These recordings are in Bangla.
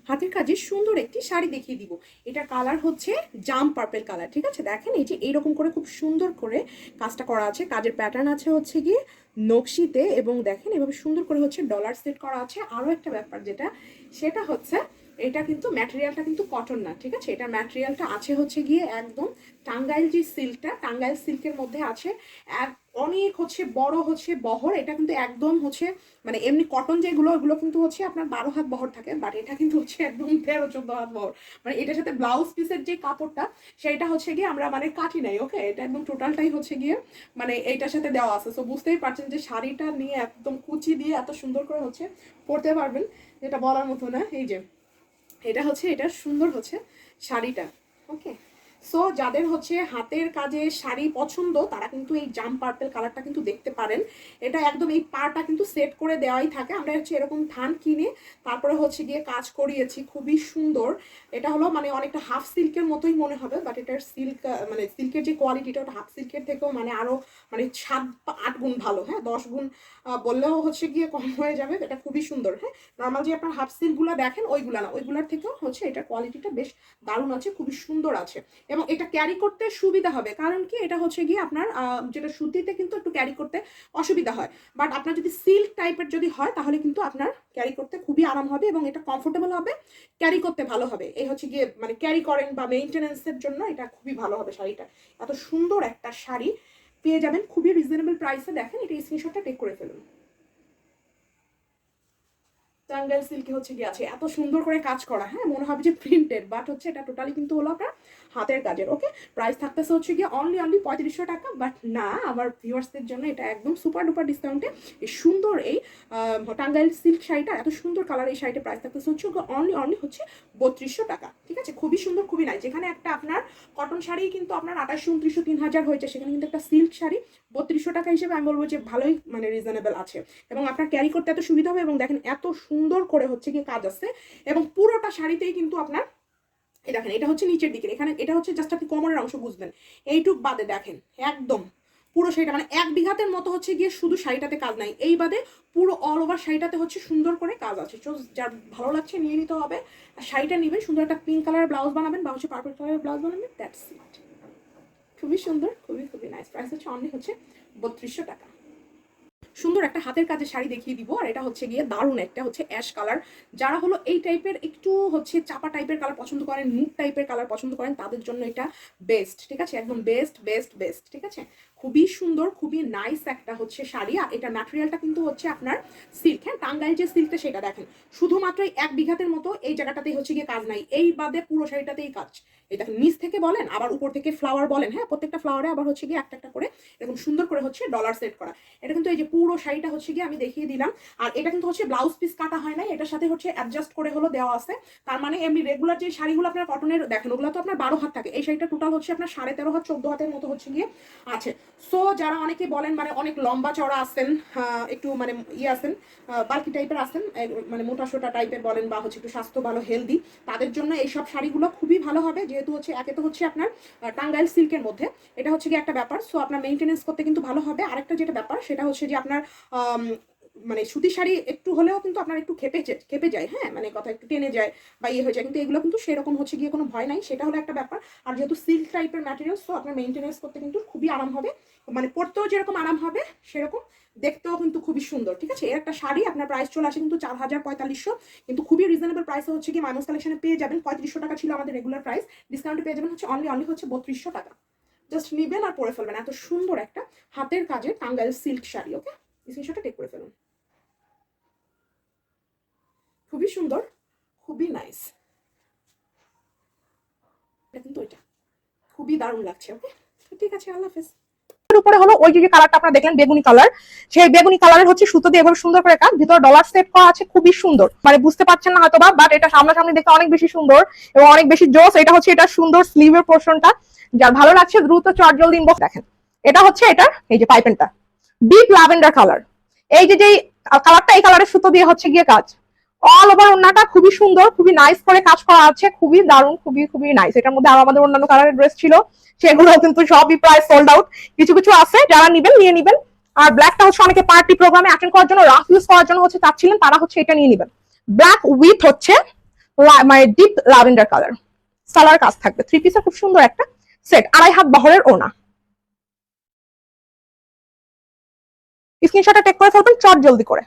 হাতের কাজে সুন্দর একটি শাড়ি দেখিয়ে দিব। এটার কালার হচ্ছে জাম পার্পল কালার, ঠিক আছে। দেখেন এই যে এইরকম করে খুব সুন্দর করে কাজটা করা আছে, কাজের প্যাটার্ন আছে হচ্ছে গিয়ে নকশিতে, এবং দেখেন এভাবে সুন্দর করে হচ্ছে ডলার সেট করা আছে। আরও একটা ব্যাপার যেটা, সেটা হচ্ছে এটা কিন্তু ম্যাটেরিয়ালটা কিন্তু কটন না, ঠিক আছে। এটা ম্যাটেরিয়ালটা আছে হচ্ছে গিয়ে একদম টাঙ্গাইল যে সিল্কটা, টাঙ্গাইল সিল্কের মধ্যে আছে এক অনেক হচ্ছে বড় হচ্ছে বহর। এটা কিন্তু একদম হচ্ছে মানে এমনি কটন যেগুলো ওগুলো কিন্তু হচ্ছে আপনার 12 হাত বহর থাকে, বাট এটা কিন্তু হচ্ছে একদম 13-14 হাত বহর। মানে এটার সাথে ব্লাউজ পিসের যে কাপড়টা সেটা হচ্ছে গিয়ে আমরা মানে কাটি নাই, ওকে। এটা একদম টোটালটাই হচ্ছে গিয়ে মানে এইটার সাথে দেওয়া আছে। সো বুঝতেই পারছেন যে শাড়িটা নিয়ে একদম কুচি দিয়ে এত সুন্দর করে হচ্ছে পরতে পারবেন, যেটা বলার মতো না। এই যে এটা হচ্ছে, এটা সুন্দর হচ্ছে শাড়িটা, ওকে। সো যাদের হচ্ছে হাতের কাজে শাড়ি পছন্দ তারা কিন্তু এই জাম পার্পল কালারটা কিন্তু দেখতে পারেন। এটা একদম এই পাড়টা কিন্তু সেট করে দেওয়াই থাকে। আমরা হচ্ছে এরকম থান কিনে তারপরে হচ্ছে গিয়ে কাজ করিয়েছি, খুবই সুন্দর। এটা হলো মানে অনেকটা হাফ সিল্কের মতোই মনে হবে, বাট এটার সিল্ক মানে সিল্কের যে কোয়ালিটিটা ওটা হাফ সিল্কের থেকেও মানে আরো মানে 7-8 গুণ ভালো, হ্যাঁ 10 গুণ বললেও হচ্ছে গিয়ে কম হয়ে যাবে। এটা খুবই সুন্দর, হ্যাঁ। নর্মাল যে আপনার হাফ সিল্কগুলো দেখেন ওইগুলা না, ওইগুলার থেকেও হচ্ছে এটার কোয়ালিটিটা বেশ দারুণ আছে, খুবই সুন্দর আছে। এবং এটা ক্যারি করতে সুবিধা হবে, কারণ কি এটা হচ্ছে গিয়ে আপনার যেটা সুতিতে কিন্তু একটু ক্যারি করতে অসুবিধা হয়, বাট আপনার যদি সিল্ক টাইপের যদি হয় তাহলে কিন্তু আপনার ক্যারি করতে খুবই আরাম হবে এবং এটা কমফোর্টেবল হবে, ক্যারি করতে ভালো হবে। এই হচ্ছে গিয়ে মানে ক্যারি করেন বা মেইনটেনেন্সের জন্য এটা খুবই ভালো হবে শাড়িটা। এত সুন্দর একটা শাড়ি পেয়ে যাবেন খুবই রিজনেবল প্রাইসে। দেখেন এটা স্ক্রিনশটটা টেক করে ফেলুন। টাঙ্গাইল সিল্কে হচ্ছে গিয়ে আছে এত সুন্দর করে কাজ করা, হ্যাঁ মনে হবে যে প্রিন্টেড, বাট হচ্ছে এটা টোটালি কিন্তু হলো আপনার হাতের কাজের, ওকে। প্রাইস থাকতেছে হচ্ছে গিয়ে অনলি 3500 টাকা, বাট না আমার ভিউয়ার্সদের জন্য এটা একদম সুপার ডুপার ডিসকাউন্টে এই সুন্দর এই টাঙ্গাইল সিল্ক শাড়িটা, এত সুন্দর কালার এই শাড়িটার প্রাইস থাকতেছে হচ্ছে অনলি হচ্ছে 3200 টাকা, ঠিক আছে। খুবই সুন্দর, খুবই নাই। যেখানে একটা আপনার কটন শাড়ি কিন্তু আপনার 2800, 2900, 3000 হয়েছে, সেখানে কিন্তু একটা সিল্ক শাড়ি 3200 টাকা হিসেবে আমি বলবো যে ভালোই মানে রিজনেবল আছে, এবং আপনার ক্যারি করতে এত সুবিধা হবে। এবং দেখেন এত সুন্দর করে হচ্ছে কি কাজ আছে, এবং পুরোটা শাড়িতেই কিন্তু আপনার এই দেখেন এটা হচ্ছে নিচের দিকে, এখানে এটা হচ্ছে জাস্ট আপনি কোমরের অংশ বুঝবেন, এইটুক বাদে দেখেন একদম পুরো শাড়িটা মানে 1 বিঘাতের মতো হচ্ছে গিয়ে শুধু শাড়িটাতে কাজ নাই, এই বাদে পুরো অল ওভার শাড়িটাতে হচ্ছে সুন্দর করে কাজ আছে। তো যার ভালো লাগছে নিয়ে নিতে হবে, আর শাড়িটা নেবেন সুন্দর একটা পিঙ্ক কালারের ব্লাউজ বানাবেন বা হচ্ছে পার্পল কালারের ব্লাউজ বানাবেন, দ্যাটস ইট। খুবই সুন্দর, খুবই খুবই নাইস। প্রাইস হচ্ছে অনলি হচ্ছে 3200 টাকা। সুন্দর একটা হাতের কাজের শাড়ি দেখিয়ে দিব, আর এটা হচ্ছে গিয়ে দারুণ একটা হচ্ছে অ্যাশ কালার। যারা হলো এই টাইপের একটু হচ্ছে চাপা টাইপের কালার পছন্দ করেন, নুট টাইপের কালার পছন্দ করেন, তাদের জন্য এটা বেস্ট, ঠিক আছে। একদম বেস্ট বেস্ট বেস্ট, ঠিক আছে। খুবই সুন্দর, খুবই নাইস একটা হচ্ছে শাড়ি। আর এটা ম্যাটেরিয়ালটা কিন্তু হচ্ছে আপনার সিল্ক, হ্যাঁ টাঙ্গাইল যে সিল্কটা সেটা দেখেন শুধুমাত্র 1 বিঘাতের মতো এই জায়গাটাতেই হচ্ছে গিয়ে কাজ নাই, এই বাদে পুরো শাড়িটাতেই কাজ। এই দেখেন নিচ থেকে বলেন আবার উপর থেকে ফ্লাওয়ার বলেন, হ্যাঁ প্রত্যেকটা ফ্লাওয়ারে আবার হচ্ছে গিয়ে একটা একটা করে এরকম সুন্দর করে হচ্ছে ডলার সেট করা। এটা কিন্তু এই যে পুরো শাড়িটা হচ্ছে গিয়ে আমি দেখিয়ে দিলাম। আর এটা কিন্তু হচ্ছে ব্লাউজ পিস কাটা হয় না, এটার সাথে হচ্ছে অ্যাডজাস্ট করে হলো দেওয়া আছে। তার মানে এমনি রেগুলার যে শাড়িগুলো আপনার কটনের দেখেন ওগুলো তো আপনার 12 হাত থাকে, এই শাড়িটা টোটাল হচ্ছে আপনার 13.5 হাত 14 হাতের মতো হচ্ছে গিয়ে আছে। সো যারা অনেকে বলেন মানে অনেক লম্বা চড়া আছেন, একটু মানে ইয়ে আছেন বাল্কি টাইপের আছেন, মানে মোটা সোটা টাইপের বলেন বা হচ্ছে একটু স্বাস্থ্য ভালো হেলদি, তাদের জন্য এইসব শাড়িগুলো খুবই ভালো হবে। যেহেতু হচ্ছে একে তো হচ্ছে আপনার টাঙ্গাইল সিল্কের মধ্যে, এটা হচ্ছে গিয়ে একটা ব্যাপার। সো আপনার মেইনটেনেন্স করতে কিন্তু ভালো হবে। আরেকটা যেটা ব্যাপার সেটা হচ্ছে যে আপনার মানে সুতি শাড়ি একটু হলেও কিন্তু আপনার একটু খেপে যায়, হ্যাঁ মানে কথা একটু টেনে যায় বা ইয়ে হয়ে যায়, কিন্তু এগুলো কিন্তু সেরকম হচ্ছে গিয়ে কোনো ভয় নাই, সেটা হলো একটা ব্যাপার। আর যেহেতু সিল্ক টাইপের ম্যাটেরিয়াল, সো আপনার মেইনটেনেন্স করতে কিন্তু খুবই আরাম হবে, মানে পরতেও যেরকম আরাম হবে সেরকম দেখতেও কিন্তু খুবই সুন্দর, ঠিক আছে। এর একটা শাড়ি আপনার প্রাইস চলে আসে কিন্তু 4500, কিন্তু খুবই রিজনেবল প্রাইসে হচ্ছে কি মাইনাস কালেকশনে পেয়ে যাবেন। 3500 টাকা ছিল আমাদের রেগুলার প্রাইস, ডিসকাউন্টে পেয়ে যাবেন হচ্ছে অনলি হচ্ছে 3200 টাকা। জাস্ট নিবেন আর পরে ফেলবেন, এত সুন্দর একটা হাতের কাজে টাঙ্গাইল সিল্ক শাড়ি, ওকে। স্ক্রিনশটটা টেক করে ফেলুন। খুবই সুন্দর, খুবই নাইস। এটা কিন্তু এটা খুবই দারুণ লাগছে, ওকে। ঠিক আছে, আল্লাহ হাফেজ। উপরে হলো ওই যে কালারটা আপনারা দেখলেন বেগুনি কালার, সেই বেগুনি কালারের হচ্ছে সুতো দিয়ে এভাবে সুন্দর করে কাজ, ভিতরে ডলার সেট করা আছে, খুবই সুন্দর। মানে বুঝতে পারছেন না হয়তো বা, বাট এটা সামনাসামনি দেখতে অনেক বেশি সুন্দর এবং অনেক বেশি জোস। এটা হচ্ছে এটা সুন্দর স্লিভের পোর্শনটা, যার ভালো লাগছে দ্রুত চটজলদি ইনবক্স দেখেন। এটা হচ্ছে এটার এই যে পাইপেনটা ডিপ ল্যাভেন্ডার কালার, এই যে কালারটা এই কালারের সুতো দিয়ে হচ্ছে গিয়ে কাজ। অল ওভার ওন্নাটা খুবই সুন্দর, খুবই নাইস করে কাজ করা আছে, খুবই দারুণ, খুবই খুবই নাইস। এটার মধ্যে আরো আমাদের অন্যান্য কালারের ড্রেস ছিল, সেগুলো কিন্তু সবই প্রায় সোল্ড আউট। কিছু কিছু আছে, যারা নিবেন নিয়ে নিবেন। আর ব্ল্যাকটা হচ্ছে অনেকে পার্টি প্রোগ্রামে অ্যাটেন্ড করার জন্য রাফ ইউজ করার জন্য হচ্ছে চাচ্ছিলেন, তারা হচ্ছে এটা নিয়ে নিবেন। ব্ল্যাক উইথ হচ্ছে মানে ডিপ ল্যাভেন্ডার কালার, সালোয়ার কাজ থাকবে। 3 পিসের খুব সুন্দর একটা সেট, 2.5 হাত বহরের ওনা। স্ক্রিনশটটা টেক করে ফেলবেন চট জলদি করে।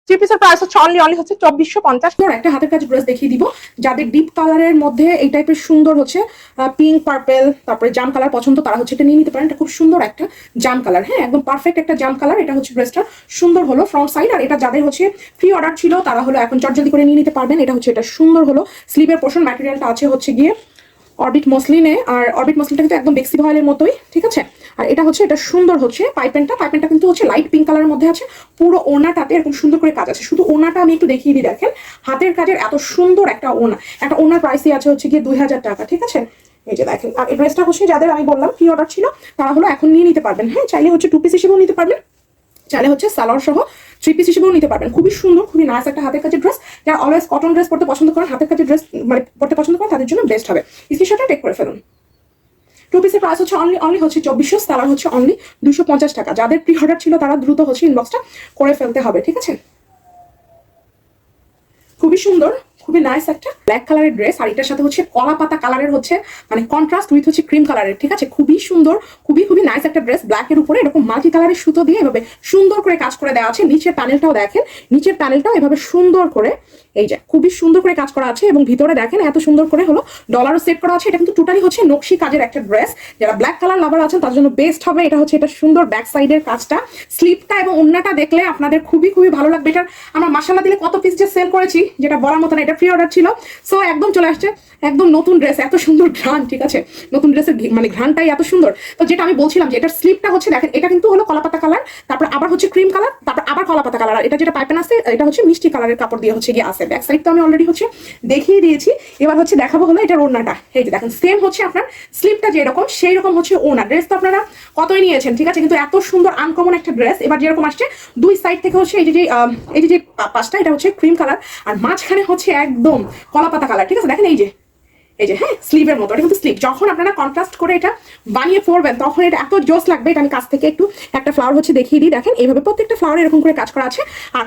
3 পিসের প্রাইস হচ্ছে অনলি হচ্ছে 2450। একটা হাতের কাজ ড্রেস দেখিয়ে দিব যাদের ডিপ কালারের মধ্যে এই টাইপের সুন্দর হচ্ছে পিঙ্ক পার্পল তারপরে জাম কালার পছন্দ, তারা হচ্ছে এটা নিয়ে নিতে পারেন। এটা খুব সুন্দর একটা জাম কালার, হ্যাঁ একদম পারফেক্ট একটা জাম কালার। এটা হচ্ছে ড্রেসটা সুন্দর হলো ফ্রন্ট সাইড, আর এটা যাদের হচ্ছে ফ্রি অর্ডার ছিল তারা হলো এখন চটজলদি করে নিয়ে নিতে পারবেন। এটা হচ্ছে এটা সুন্দর হলো স্লিভের পোর্শন, ম্যাটেরিয়ালটা আছে হচ্ছে গিয়ে অরবিট মসলিনে, আর অরবিট মসলিনটা কিন্তু একদম বেক্সি ভয়েলের মতোই, ঠিক আছে। আর এটা হচ্ছে এটা সুন্দর হচ্ছে পাইপেনটা কিন্তু হচ্ছে লাইট পিঙ্ক কালারের মধ্যে আছে। পুরো ওনাটাতে এরকম সুন্দর করে কাজ আছে। শুধু ওনাটা আমি একটু দেখিয়ে দিই, দেখেন হাতের কাজের এত সুন্দর একটা ওনা। একটা ওনার প্রাইসই আছে হচ্ছে গিয়ে 2000 টাকা, ঠিক আছে। এই যে দেখেন, আর এই ড্রেসটা হচ্ছে যাদের আমি বললাম প্রি অর্ডার ছিল তারা হলো এখন নিয়ে নিতে পারবেন। হ্যাঁ চাইলে হচ্ছে 2 পিস হিসেবেও নিতে পারবেন, চাইলে হচ্ছে সালোয়ার সহ 3 পিস হিসেবেও নিতে পারবেন। খুবই সুন্দর, খুবই নাইস একটা হাতের কাজের ড্রেস। যারা অলওয়েজ কটন ড্রেস পরতে পছন্দ করেন, হাতের কাজের ড্রেস মানে পরতে পছন্দ করেন, তাদের জন্য বেস্ট হবে। স্ক্রিনশটটা টেক করে ফেলুন। 2 পিসের প্রাইস হচ্ছে অনলি হচ্ছে 2400, সালোয়ার হচ্ছে অনলি 250 টাকা। যাদের প্রি অর্ডার ছিল তারা দ্রুত হচ্ছে ইনবক্সটা করে ফেলতে হবে, ঠিক আছে। খুবই সুন্দর, খুবই নাইস একটা ব্ল্যাক কালারের ড্রেস, আর এটার সাথে হচ্ছে কলা পাতা কালারের হচ্ছে মানে কন্ট্রাস্ট উইথ হচ্ছে ক্রিম কালারের, ঠিক আছে। খুবই সুন্দর, খুবই নাইস একটা ড্রেস। ব্ল্যাকের উপরে এরকম মাল্টি কালারের সুতো দিয়ে এভাবে সুন্দর করে কাজ করে দেওয়া আছে। নিচের প্যানেলটাও দেখেন, নিচের প্যানেলটাও এভাবে সুন্দর করে এই যে খুবই সুন্দর করে কাজ করা আছে, এবং ভিতরে দেখেন এত সুন্দর করে হলো ডলারও সেট করা আছে। এটা কিন্তু টোটালি হচ্ছে নকশি কাজের একটা ড্রেস। যারা ব্ল্যাক কালার লাভার আছেন তার জন্য বেস্ট হবে। এটা হচ্ছে এটা সুন্দর ব্যাক সাইডের কাজটা, স্লিপটা এবং ওন্নাটা দেখলে আপনাদের খুবই ভালো লাগবে। এটার আমরা মাশাআল্লাহ দিলে কত পিস যে সেল করেছি যেটা বলার মতো না। এটা প্রি অর্ডার ছিল, সো একদম চলে আসছে একদম নতুন ড্রেস। এত সুন্দর ঘ্রাণ, ঠিক আছে, নতুন ড্রেসের মানে ঘ্রাণটাই এত সুন্দর। তো যেটা আমি বলছিলাম যে এটার স্লিপটা হচ্ছে দেখেন, এটা কিন্তু হলো কলাপাতা কালার, তারপর আবার হচ্ছে ক্রিম কালার, তারপর আবার কলাপাতা কালার। আর এটা যেটা পাইপেন আছে এটা হচ্ছে মিষ্টি কালারের কাপড় দিয়ে হচ্ছে গিয়ে আছে। ব্যাক সাইড তো আমি অলরেডি হচ্ছে দেখিয়ে দিয়েছি, এবার হচ্ছে দেখাবো হলো এটার ওড়নাটা। এই যে দেখেন সেম হচ্ছে আপনার স্লিপটা যেরকম সেই রকম হচ্ছে ওড়না। ড্রেস তো আপনারা কতই নিয়েছেন, ঠিক আছে, কিন্তু এত সুন্দর আনকমন একটা ড্রেস। এবার যেরকম আসছে দুই সাইড থেকে হচ্ছে এই যে পাশটা এটা হচ্ছে ক্রিম কালার, আর মাঝখানে হচ্ছে একদম কলাপাতা কালার, ঠিক আছে। দেখেন এই যে হ্যাঁ স্লিভের মতো, এটা কিন্তু স্লিভ। যখন আপনারা কন্ট্রাস্ট করে এটা বানিয়ে পরবেন তখন এটা এত জোস লাগবে। এটা আমি কাছ থেকে একটু একটা ফ্লাওয়ার হচ্ছে দেখিয়ে দিই। দেখেন এইভাবে প্রত্যেকটা ফ্লাওয়ার এরকম করে কাজ করা আছে, আর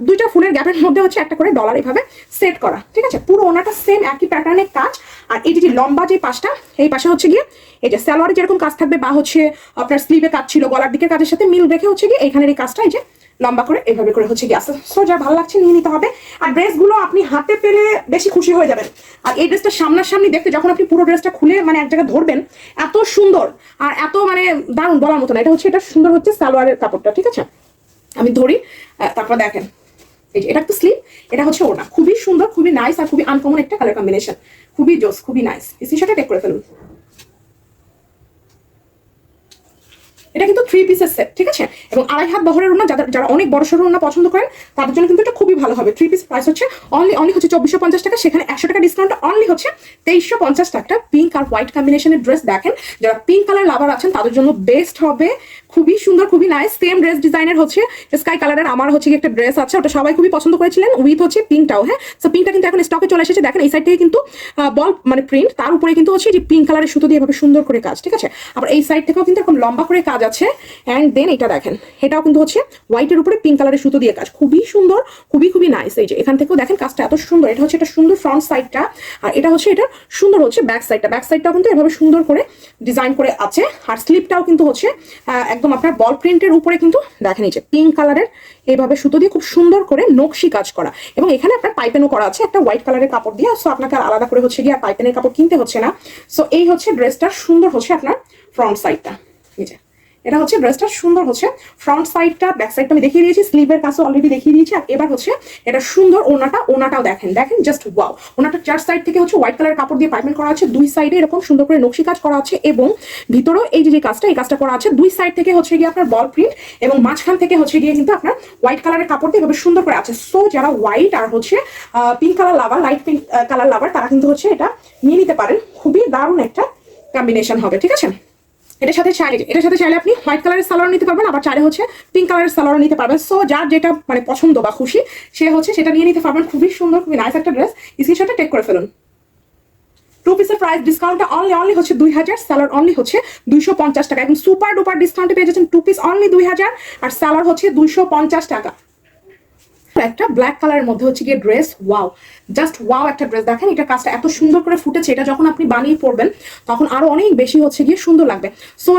দুইটা ফুলের গ্যাপের মধ্যে হচ্ছে একটা করে ডলার এইভাবে সেট করা, ঠিক আছে। পুরো ওনাটা সেম একই প্যাটার্নের কাজ। আর এই যে লম্বা যে পাশটা, এই পাশে হচ্ছে গিয়ে এই যে সালোয়ারে যেরকম কাজ থাকবে বা হচ্ছে আপনার স্লিভে কাজ ছিল গলার দিকের কাজের সাথে মিল রেখে হচ্ছে গিয়ে এইখানের এই কাজটা এই যে লম্বা করে এইভাবে করে হচ্ছে গিয়ে আসে। সো যা ভালো লাগছে নিয়ে নিতে হবে। আর ড্রেসগুলো আপনি হাতে পেলে বেশি খুশি হয়ে যাবেন। আর এই ড্রেসটা সামনাসামনি দেখতে যখন আপনি পুরো ড্রেসটা খুলে মানে এক জায়গায় ধরবেন, এত সুন্দর আর এত মানে দারুণ বলার মতো না। এটা হচ্ছে এটা সুন্দর হচ্ছে সালোয়ারের কাপড়টা, ঠিক আছে। আমি ধরি, তারপর দেখেন এই যে এটা একটা স্লিভ, এটা হচ্ছে ওটা খুবই সুন্দর, খুবই নাইস, আর খুবই আনকমন একটা কালার কম্বিনেশন, খুবই জোস, খুবই নাইস। স্ক্রিনশটটা টেক করে ফেলুন। এটা কিন্তু 3 পিসের সেট, ঠিক আছে, এবং 2.5 হাত বহরের ওড়না। যারা অনেক বড় সড়ো ওড়না পছন্দ করেন তাদের জন্য কিন্তু এটা খুবই ভালো হবে। 3 পিস প্রাইস হচ্ছে অনলি হচ্ছে 2450 টাকা, সেখানে 100 টাকা ডিসকাউন্ট অনলি হচ্ছে 2350 টাকা। পিঙ্ক আর হোয়াইট কম্বিনেশনের ড্রেস দেখেন, যারা পিঙ্ক কালার লাভার আছেন তাদের জন্য বেস্ট হবে। খুবই সুন্দর, খুবই নাইস। সেম ড্রেস ডিজাইনের হচ্ছে স্কাই কালারের আমার হচ্ছে একটা ড্রেস আছে, ওটা সবাই খুবই পছন্দ করেছিলেন, উইথ হচ্ছে পিঙ্কটাও। হ্যাঁ, সো পিঙ্কটা কিন্তু এখন স্টকে চলে এসেছে। দেখেন এই সাইড থেকে কিন্তু বল মানে প্রিন্ট, তার উপরে কিন্তু হচ্ছে যে পিঙ্ক কালারের সুতো দিয়ে এভাবে সুন্দর করে কাজ, ঠিক আছে। আবার এই সাইড থেকেও কিন্তু এরকম লম্বা করে কাজ আছে। অ্যান্ড দেন এটা দেখেন, এটাও কিন্তু হচ্ছে হোয়াইটের উপরে পিঙ্ক কালারের সুতো দিয়ে কাজ, খুবই সুন্দর, খুবই নাইস। এই যে এখান থেকেও দেখেন কাজটা এত সুন্দর। এটা হচ্ছে এটা সুন্দর ফ্রন্ট সাইডটা, আর এটা হচ্ছে এটা সুন্দর হচ্ছে ব্যাক সাইডটা। ব্যাক সাইডটাও কিন্তু এভাবে সুন্দর করে ডিজাইন করে আছে। আর স্লিপটাও কিন্তু হচ্ছে একদম আপনার বল প্রিন্টের উপরে কিন্তু দেখেন এই যে পিঙ্ক কালারের এইভাবে সুতো দিয়ে খুব সুন্দর করে নকশি কাজ করা, এবং এখানে আপনার পাইপেনও করা আছে একটা হোয়াইট কালারের কাপড় দিয়ে। সো আপনাকে আর আলাদা করে হচ্ছে গিয়ে আর পাইপেনের কাপড় কিনতে হচ্ছে না। সো এই হচ্ছে ড্রেসটার সুন্দর হচ্ছে আপনার ফ্রন্ট সাইডটা। এই যে এটা হচ্ছে ড্রেসটা সুন্দর হচ্ছে ফ্রন্ট সাইডটা। ব্যাক সাইডটা আমি দেখিয়ে দিয়েছি, স্লিভের কাছে অলরেডি দেখিয়ে দিয়েছি। আর এবার হচ্ছে এটা সুন্দর ওনাটাও দেখেন জাস্ট ওয়াও। ওনাটা চার সাইড থেকে হচ্ছে হোয়াইট কালার কাপড় দিয়ে পাইপমেন্ট করা আছে, দুই সাইডে এরকম সুন্দর করে নকশি কাজ করা আছে, এবং ভিতরেও এই যে কাজটা এই কাজটা করা আছে। দুই সাইড থেকে হচ্ছে গিয়ে আপনার বল প্রিন্ট, এবং মাঝখান থেকে হচ্ছে গিয়ে কিন্তু আপনার হোয়াইট কালারের কাপড় দিয়ে এভাবে সুন্দর করে আছে। সো যারা হোয়াইট আর হচ্ছে পিঙ্ক কালার লাভার, লাইট পিঙ্ক কালার লাভার, তারা কিন্তু হচ্ছে এটা নিয়ে নিতে পারেন। খুবই দারুণ একটা কম্বিনেশন হবে, ঠিক আছে। এটার সাথে চাইলে আপনি হোয়াইট কালারের সালোয়ার নিতে পারবেন, আবার চাইলে হচ্ছে পিঙ্ক কালারের সালোয়ার নিতে পারবেন। সো যার যেটা মানে পছন্দ বা খুশি সে হচ্ছে সেটা নিয়ে নিতে পারবেন। খুবই সুন্দর, খুবই নাইস একটা ড্রেস। স্ক্রিনশটটা টেক করে ফেলুন। 2 পিসের প্রাইস ডিসকাউন্টটা অনলি হচ্ছে 2000, সালোয়ার অনলি হচ্ছে 250 টাকা। এবং সুপার ডুপার ডিসকাউন্টে পেয়ে যাচ্ছেন 2 পিস অনলি 2000, আর সালোয়ার হচ্ছে 250 টাকা। একটা ব্ল্যাক কালারের মধ্যে হচ্ছে গিয়ে ড্রেস, ওয়াও, জাস্ট ওয়াও একটা ড্রেস। দেখেন এটা কাজটা এত সুন্দর করে ফুটেছে, এটা যখন আপনি বানিয়ে পরবেন তখন আরো অনেক বেশি হচ্ছে গিয়ে সুন্দর লাগবে। সো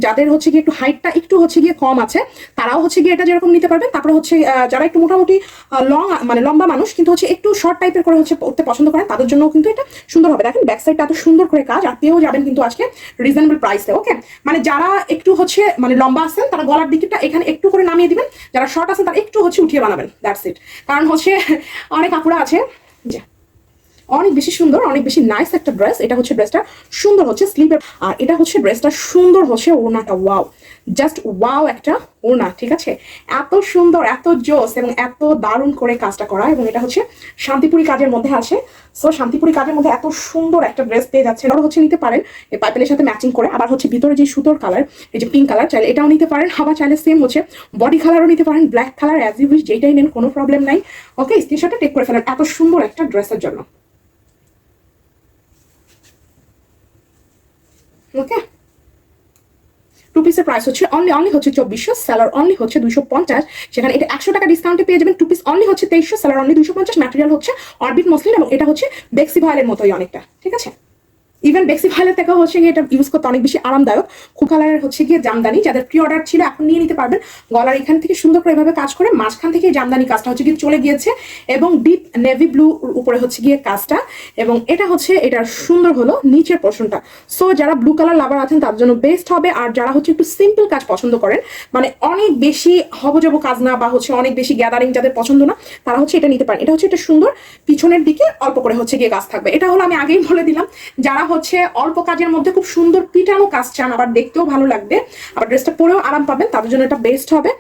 যাদের হচ্ছে গিয়ে একটু হাইটটা একটু হচ্ছে গিয়ে কম আছে তারাও হচ্ছে গিয়ে এটা যেরকম নিতে পারবেন। তারপরে হচ্ছে যারা একটু মোটামুটি লম্বা মানুষ কিন্তু হচ্ছে একটু শর্ট টাইপের করে হচ্ছে পড়তে পছন্দ করেন তাদের জন্য কিন্তু এটা সুন্দর হবে। দেখেন ব্যাক সাইডটা এত সুন্দর করে কাজ, আর পেয়েও যাবেন কিন্তু আজকে রিজনেবল প্রাইসে। ওকে, মানে যারা একটু হচ্ছে লম্বা আছেন তারা গলার দিকটা এখানে একটু করে নামিয়ে দিবেন, যারা শর্ট আছেন তারা একটু হচ্ছে উঠিয়ে বানাবেন, দ্যাটস ইট। কারণ হচ্ছে অনেক আপুরা আছে যে অনেক বেশি সুন্দর, অনেক বেশি নাইস একটা ড্রেস। এটা হচ্ছে ড্রেসটা সুন্দর হচ্ছে স্লিভের, আর এটা হচ্ছে ড্রেসটা সুন্দর হচ্ছে ওড়নাটা, ওয়াও, জাস্ট ওয়াও একটা ওড়না, ঠিক আছে, এত সুন্দর, এত জোস এবং এত দারুণ করে কাজটা করা। এবং এটা হচ্ছে শান্তিপুরি কাজের মধ্যে আছে। সো শান্তিপুরি কাজের মধ্যে এত সুন্দর একটা ড্রেস পেয়ে যাচ্ছে। এটাও হচ্ছে নিতে পারেন এই পাইপেলের সাথে ম্যাচিং করে। আবার হচ্ছে ভিতরে যে সুতোর কালার, এই যে পিঙ্ক কালার, চাইলে এটাও নিতে পারেন। আবার চাইলে সেম হচ্ছে বডি কালারও নিতে পারেন, black colour, as you wish, যেটাই নেন কোনো প্রবলেম নাই। ওকে, স্ক্রিনশটটা টেক করে ফেলেন এত সুন্দর একটা ড্রেসের জন্য। ওকে, টু পিসের প্রাইস হচ্ছে অনলি হচ্ছে 2400, সেলার অনলি হচ্ছে 250। সেখানে এটা 100 টাকা ডিসকাউন্টে পেয়ে যাবেন। টু পিস অনলি হচ্ছে 2300, সেলার অনলি 250। ম্যাটেরিয়াল হচ্ছে অরবিট মসলিন এবং এটা হচ্ছে বেক্সি ভয়েলের মতোই অনেকটা, ঠিক আছে। ইভেন বেক্সি ভয়েলের থেকেও হচ্ছে গিয়ে এটা ইউজ করতে অনেক বেশি আরামদায়ক। খুব কালারের হচ্ছে গিয়ে জামদানি, যাদের প্রি অর্ডার ছিল এখন নিয়ে নিতে পারবেন। গলার এখান থেকে সুন্দর করে এভাবে কাজ করে, মাঝখান থেকে জামদানি কাজটা হচ্ছে গিয়ে চলে গিয়েছে এবং ডিপ নেভি ব্লু উপরে হচ্ছে গিয়ে কাজটা। এবং এটা হচ্ছে এটার সুন্দর হলো নিচের পোর্শনটা। সো যারা ব্লু কালার লাভার আছেন তার জন্য বেস্ট হবে। আর যারা হচ্ছে একটু সিম্পল কাজ পছন্দ করেন, মানে অনেক বেশি হবজব কাজ না বা হচ্ছে অনেক বেশি গ্যাদারিং যাদের পছন্দ না, তারা হচ্ছে এটা নিতে পারেন। এটা হচ্ছে এটা সুন্দর, পিছনের দিকে অল্প করে হচ্ছে গিয়ে কাজ থাকবে। এটা হলো আমি আগেই বলে দিলাম, যারা হচ্ছে অল্প কাজের মধ্যে খুব সুন্দর পিটানো কাজ চান, আবার দেখতেও ভালো লাগবে, আবার ড্রেসটা পরেও আরাম পাবেন, তাদের জন্য এটা বেস্ট হবে।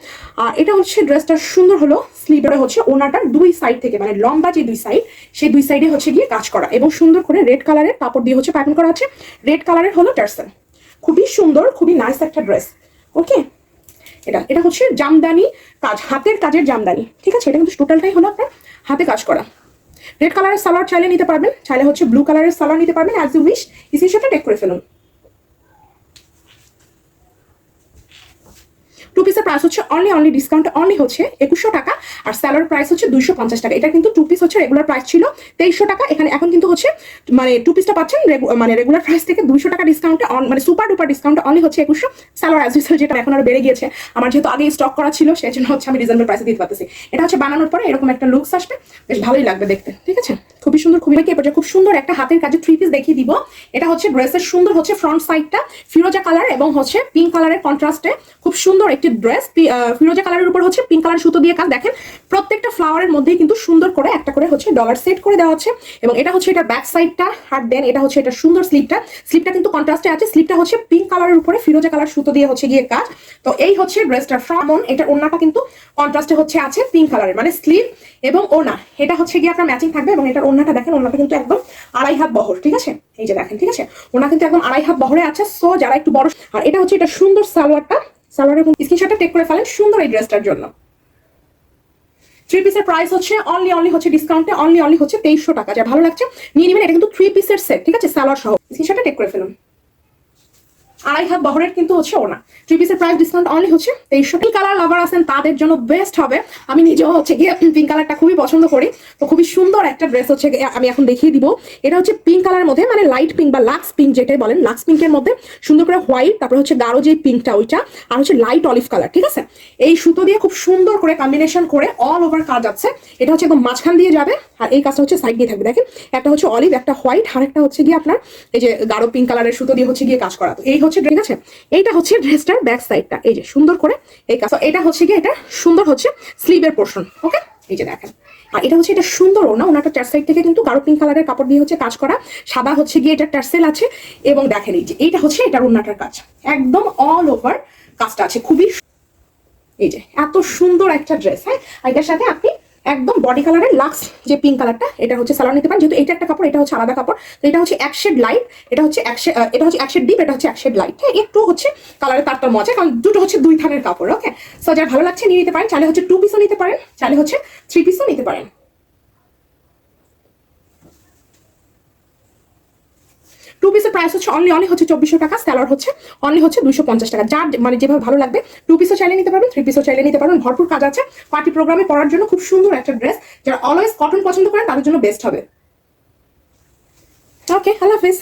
আর এটা হচ্ছে ড্রেসটা সুন্দর হলো স্লিভে হচ্ছে ওনাটার দুই সাইড থেকে, মানে লম্বা যে দুই সাইড, সেই দুই সাইডে হচ্ছে গিয়ে কাজ করা এবং সুন্দর করে রেড কালারের কাপড় দিয়ে হচ্ছে প্যাটার্ন করা আছে। রেড কালারের হলো টার্সেল, খুবই সুন্দর, খুবই নাইস একটা ড্রেস। ওকে, এটা হচ্ছে জামদানি কাজ, হাতের কাজের জামদানি, ঠিক আছে। এটা কিন্তু টোটালটাই হলো আপনার হাতে কাজ করা। রেড কালারের সালোয়ার চাইলে নিতে পারবেন, চাইলে হচ্ছে ব্লু কালারের সালোয়ার নিতে পারবেন, অ্যাজ ইউ উইশ। স্ক্রিনশটটা টেক করে ফেলুন। টু পিসের প্রাইস হচ্ছে অনলি ডিসকাউন্ট অনলি হচ্ছে 2100 টাকা, আর স্যালার প্রাইস হচ্ছে 250 টাকা। এটা কিন্তু টু পিস হচ্ছে রেগুলার প্রাইস ছিল 2300 টাকা, এখানে এখন কিন্তু হচ্ছে মানে টু পিসটা পাচ্ছেন মানে রেগুলার প্রাইস থেকে 200 টাকা ডিসকাউন্টে, মানে সুপার ডুপার ডিসকাউন্টে অনলি হচ্ছে 2100। স্যালার অ্যাজ ইউজুয়াল যেটা এখন আরো বেড়ে গিয়েছে, আমার যেহেতু আগে স্টক করা ছিল সেই জন্য হচ্ছে আমি রিজনেবল প্রাইসে দিতে পারতেছি। এটা হচ্ছে বানানোর পরে এরকম একটা লুকস আসবে, বেশ ভালোই লাগবে দেখতে, ঠিক আছে। খুবই সুন্দর, খুবই খুব সুন্দর একটা হাতের কাজে থ্রি পিস দেখিয়ে দিব। এটা হচ্ছে ড্রেসের সুন্দর হচ্ছে ফ্রন্ট সাইডটা ফিরোজা কালার এবং হচ্ছে পিঙ্ক কালারের কন্ট্রাস্টে খুব সুন্দর একটি ড্রেস। ফিরোজা কালারের উপর হচ্ছে পিঙ্ক কালার সুতো দিয়ে কাজ। দেখেন প্রত্যেকটা ফ্লাওয়ারের মধ্যেই কিন্তু সুন্দর করে একটা করে হচ্ছে ডলার সেট করে দেওয়া হচ্ছে। এবং এটা হচ্ছে এটা ব্যাক সাইডটা, আর দেন এটা হচ্ছে এটা সুন্দর স্লিপটা কিন্তু কন্ট্রাস্টে আছে। স্লিপটা হচ্ছে পিঙ্ক কালারের উপরে ফিরোজা কালার সুতো দিয়ে হচ্ছে গিয়ে কাজ। তো এই হচ্ছে ড্রেসটার ফ্রন্ট, এটা ওড়নাটা কিন্তু কন্ট্রাস্টে হচ্ছে আছে পিঙ্ক কালারের, মানে স্লিভ এবং ওড়না এটা হচ্ছে গিয়ে আপনার ম্যাচিং থাকবে। এবং এটার ওড়নাটা দেখেন, ওড়নাটা কিন্তু একদম 2.5 হাত বহর, ঠিক আছে, এই যে দেখেন, ঠিক আছে, ওড়না কিন্তু একদম 2.5 হাত বহরে আছে। সো যারা একটু বড়, আর এটা হচ্ছে এটা সুন্দর সালোয়ারটা, সালোয়ারের স্ক্রিনশটটা টেক করে ফেলেন সুন্দর এই ড্রেসটার জন্য। থ্রি পিসের প্রাইস হচ্ছে অনলি হচ্ছে ডিসকাউন্টে অনলি হচ্ছে 2300 টাকা। যা ভালো লাগছে নিয়ে নেবেন, এটা কিন্তু থ্রি পিসের সেট, ঠিক আছে, সালোয়ার সহ। স্ক্রিনশটটা টেক করে ফেলুন। 2.5 হাত বহরের কিন্তু হচ্ছে ওনা। থ্রি পিসের প্রাইস ডিসকাউন্ট অনলি হচ্ছে 2300। পিঙ্ক কালার লাভার আছেন তাদের জন্য বেস্ট হবে। আমি নিজেও হচ্ছে গিয়ে পিঙ্ক কালারটা খুবই পছন্দ করি, তো খুবই সুন্দর একটা ড্রেস হচ্ছে আমি এখন দেখিয়ে দিব। এটা হচ্ছে পিঙ্ক কালারের মধ্যে, মানে লাইট পিঙ্ক বা লাক্স পিঙ্ক যেটাই বলেন, লাক্স পিঙ্কের মধ্যে সুন্দর করে হোয়াইট, তারপরে হচ্ছে গাঢ় যে পিঙ্কটা ওইটা, আর হচ্ছে লাইট অলিভ কালার, ঠিক আছে। এই সুতো দিয়ে খুব সুন্দর করে কম্বিনেশন করে অল ওভার কাজ আছে। এটা হচ্ছে একদম মাঝখান দিয়ে যাবে, আর এই কাজটা হচ্ছে সাইড দিয়ে থাকবে। দেখেন একটা হচ্ছে অলিভ, একটা হোয়াইট, আর একটা হচ্ছে গিয়ে আপনার এই যে গাঢ় পিঙ্ক কালারের সুতো দিয়ে হচ্ছে গিয়ে কাজ করা। তো এই হচ্ছে, ঠিক আছে, এইটা হচ্ছে ড্রেসটার ব্যাক সাইডটা, এই যে সুন্দর করে এই কাজ। এটা হচ্ছে গিয়ে এটা সুন্দর হচ্ছে স্লিভের পোর্শন। ওকে, এই যে দেখেন, আর এটা হচ্ছে এটা সুন্দর ওনাটা চার সাইড থেকে কিন্তু গাঢ় পিঙ্ক কালারের কাপড় দিয়ে হচ্ছে কাজ করা, সাদা হচ্ছে গিয়ে এটা টার্সেল আছে। এবং দেখেন এই যে এইটা হচ্ছে এটার ওনাটার কাজ, একদম অল ওভার কাজটা আছে, খুবই এই যে এত সুন্দর একটা ড্রেস। হ্যাঁ, এটার সাথে আপনি একদম বডি কালারের লাক্স যে পিঙ্ক কালারটা, এটা হচ্ছে সালোয়ার নিতে পারেন, যেহেতু এটা একটা কাপড়, এটা হচ্ছে আলাদা কাপড়। তো এটা হচ্ছে এক শেড লাইট, এটা হচ্ছে এক শেড ডিপ, এটা হচ্ছে এক শেড লাইট। হ্যাঁ, একটু হচ্ছে কালারের তারটার মজা, কারণ দুটো হচ্ছে দুই থানের কাপড়। ওকে, সো যার ভালো লাগছে নিয়ে নিতে পারেন, চাইলে হচ্ছে টু পিসও নিতে পারেন, চাইলে হচ্ছে থ্রি পিসও নিতে পারেন। টু পিসের প্রাইস হচ্ছে অনলি হচ্ছে 2400 টাকা, স্যালার হচ্ছে অনলি হচ্ছে 250 টাকা। যার মানে যেভাবে ভালো লাগবে, টু পিসও চাইলে নিতে পারবেন, থ্রি পিসও চাইলে নিতে পারবেন। ভরপুর কাজ আছে, পার্টি প্রোগ্রামে পরার জন্য খুব সুন্দর একটা ড্রেস। যারা অলওয়েজ কটন পছন্দ করেন তাদের জন্য বেস্ট হবে। ওকে, আল্লাহ হাফিজ।